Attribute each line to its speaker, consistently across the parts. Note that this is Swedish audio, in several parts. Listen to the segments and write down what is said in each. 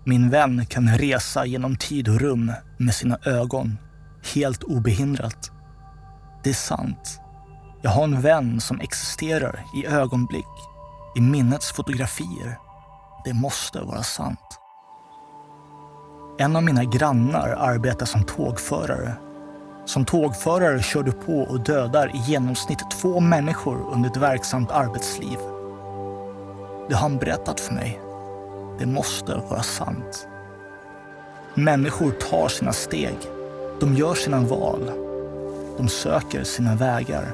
Speaker 1: Min vän kan resa genom tid och rum med sina ögon, helt obehindrat. Det är sant. Jag har en vän som existerar i ögonblick, i minnets fotografier. Det måste vara sant. En av mina grannar arbetar som tågförare. Som tågförare kör du på och dödar i genomsnitt 2 människor under ett verksamt arbetsliv. Det har han berättat för mig. Det måste vara sant. Människor tar sina steg. De gör sina val. De söker sina vägar.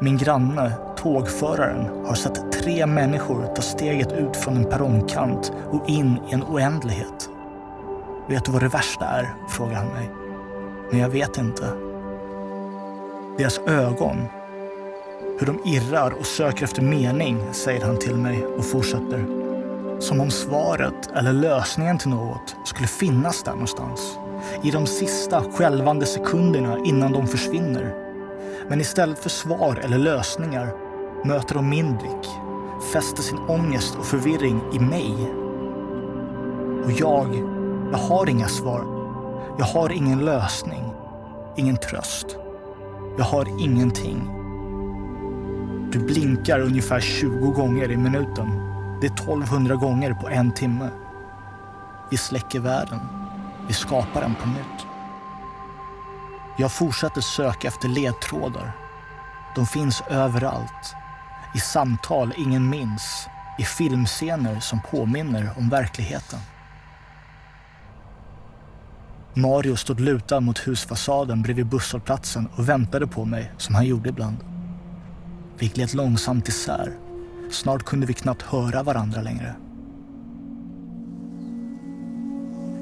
Speaker 1: Min granne, tågföraren, har sett 3 människor ta steget ut från en perrongkant och in i en oändlighet. Vet du vad det värsta är? Frågar han mig. Men jag vet inte. Deras ögon. Hur de irrar och söker efter mening, säger han till mig och fortsätter. Som om svaret eller lösningen till något skulle finnas där någonstans. I de sista skälvande sekunderna innan de försvinner. Men istället för svar eller lösningar möter de min blick. Fäster sin ångest och förvirring i mig. Och jag har inga svar. Jag har ingen lösning. Ingen tröst. Jag har ingenting. Du blinkar ungefär 20 gånger i minuten. Det är 1200 gånger på 1 timme. Vi släcker världen. Vi skapar den på nytt. Jag fortsätter söka efter ledtrådar. De finns överallt. I samtal ingen minns. I filmscener som påminner om verkligheten. Mario stod lutad mot husfasaden bredvid busshållplatsen och väntade på mig som han gjorde ibland. Vi gled långsamt isär. Snart kunde vi knappt höra varandra längre.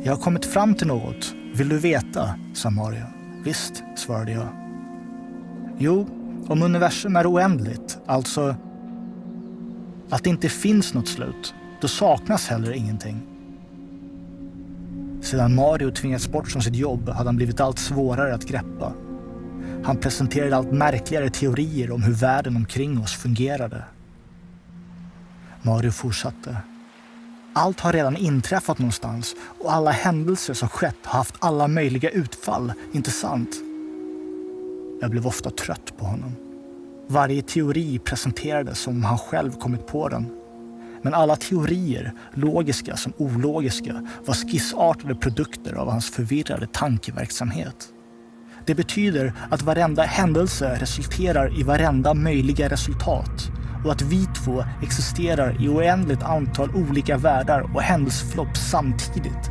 Speaker 1: Jag har kommit fram till något. Vill du veta? Sa Mario. Visst, svarade jag. Jo, om universum är oändligt, alltså att det inte finns något slut, då saknas heller ingenting. Sedan Mario tvingats bort från sitt jobb hade han blivit allt svårare att greppa. Han presenterade allt märkligare teorier om hur världen omkring oss fungerade. Mario fortsatte. Allt har redan inträffat någonstans och alla händelser som skett har haft alla möjliga utfall, inte sant? Jag blev ofta trött på honom. Varje teori presenterades som om han själv kommit på den. Men alla teorier, logiska som ologiska, var skissartade produkter av hans förvirrade tankeverksamhet. Det betyder att varenda händelse resulterar i varenda möjliga resultat och att vi två existerar i oändligt antal olika världar och händelseförlopp samtidigt.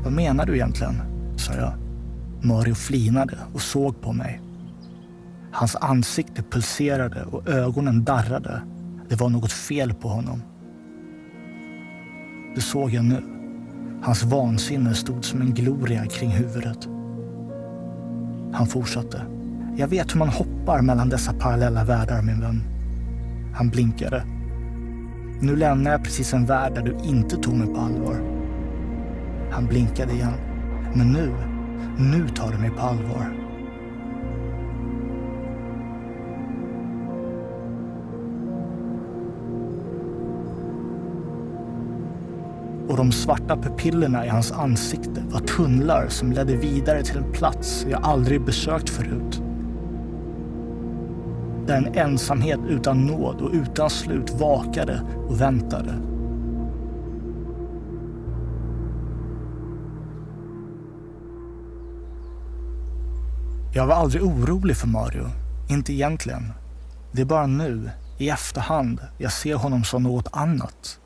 Speaker 1: Vad menar du egentligen? Sa jag. Mario flinade och såg på mig. Hans ansikte pulserade och ögonen darrade. Det var något fel på honom. Det såg jag nu. Hans vansinne stod som en gloria kring huvudet. Han fortsatte. Jag vet hur man hoppar mellan dessa parallella världar, min vän. Han blinkade. Nu lämnar jag precis en värld där du inte tog mig på allvar. Han blinkade igen. Men nu tar du mig på allvar. Och de svarta pupillerna i hans ansikte var tunnlar som ledde vidare till en plats jag aldrig besökt förut. Där en ensamhet utan nåd och utan slut vakade och väntade. Jag var aldrig orolig för Mario, inte egentligen. Det är bara nu, i efterhand, jag ser honom som något annat.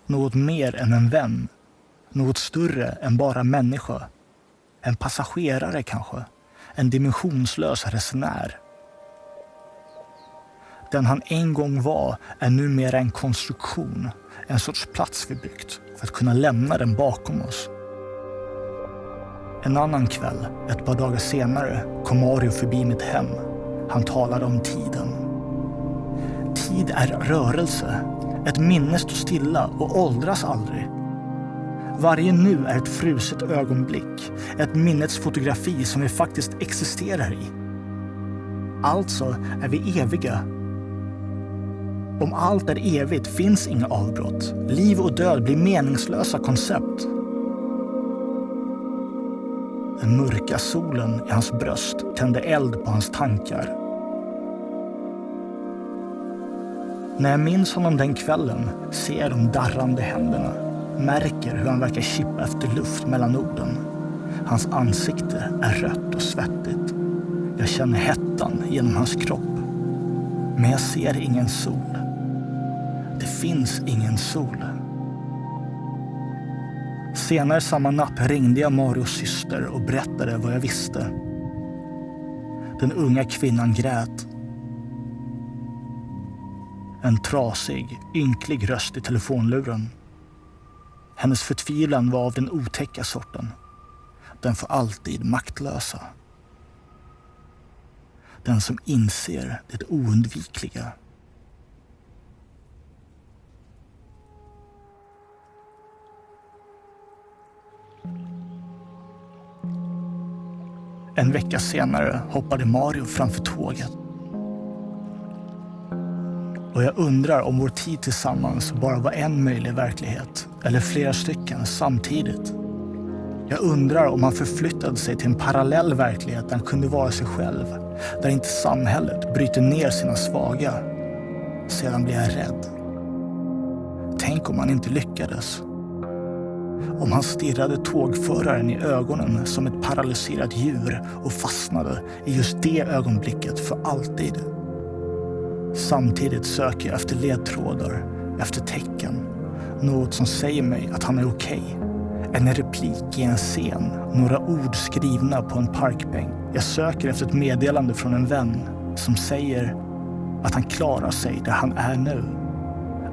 Speaker 1: Något mer än en vän. Något större än bara människa. En passagerare kanske. En dimensionslös resenär. Den han en gång var är numera en konstruktion. En sorts plats vi byggt för att kunna lämna den bakom oss. En annan kväll, ett par dagar senare, kom Mario förbi mitt hem. Han talade om tiden. Tid är rörelse. Ett minne står stilla och åldras aldrig. Varje nu är ett fruset ögonblick. Ett minnets fotografi som vi faktiskt existerar i. Alltså är vi eviga. Om allt är evigt finns inga avbrott. Liv och död blir meningslösa koncept. Den mörka solen i hans bröst tände eld på hans tankar. När jag minns honom den kvällen ser jag de darrande händerna. Märker hur han verkar kippa efter luft mellan orden. Hans ansikte är rött och svettigt. Jag känner hettan genom hans kropp. Men jag ser ingen sol. Det finns ingen sol. Senare samma natt ringde jag Marios syster och berättade vad jag visste. Den unga kvinnan grät. En trasig, ynklig röst i telefonluren. Hennes förtvivlan var av den otäcka sorten. Den för alltid maktlösa. Den som inser det oundvikliga. En vecka senare hoppade Mario framför tåget. Och jag undrar om vår tid tillsammans bara var en möjlig verklighet eller flera stycken samtidigt. Jag undrar om han förflyttade sig till en parallell verklighet där han kunde vara sig själv. Där inte samhället bryter ner sina svaga. Sedan blir jag rädd. Tänk om han inte lyckades. Om han stirrade tågföraren i ögonen som ett paralyserat djur och fastnade i just det ögonblicket för alltid. Samtidigt söker jag efter ledtrådar, efter tecken. Något som säger mig att han är okej. En replik i en scen, några ord skrivna på en parkbänk. Jag söker efter ett meddelande från en vän som säger att han klarar sig där han är nu.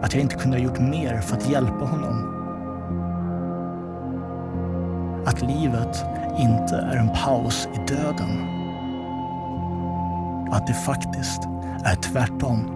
Speaker 1: Att jag inte kunde ha gjort mer för att hjälpa honom. Att livet inte är en paus i döden. Att det faktiskt är tvärtom.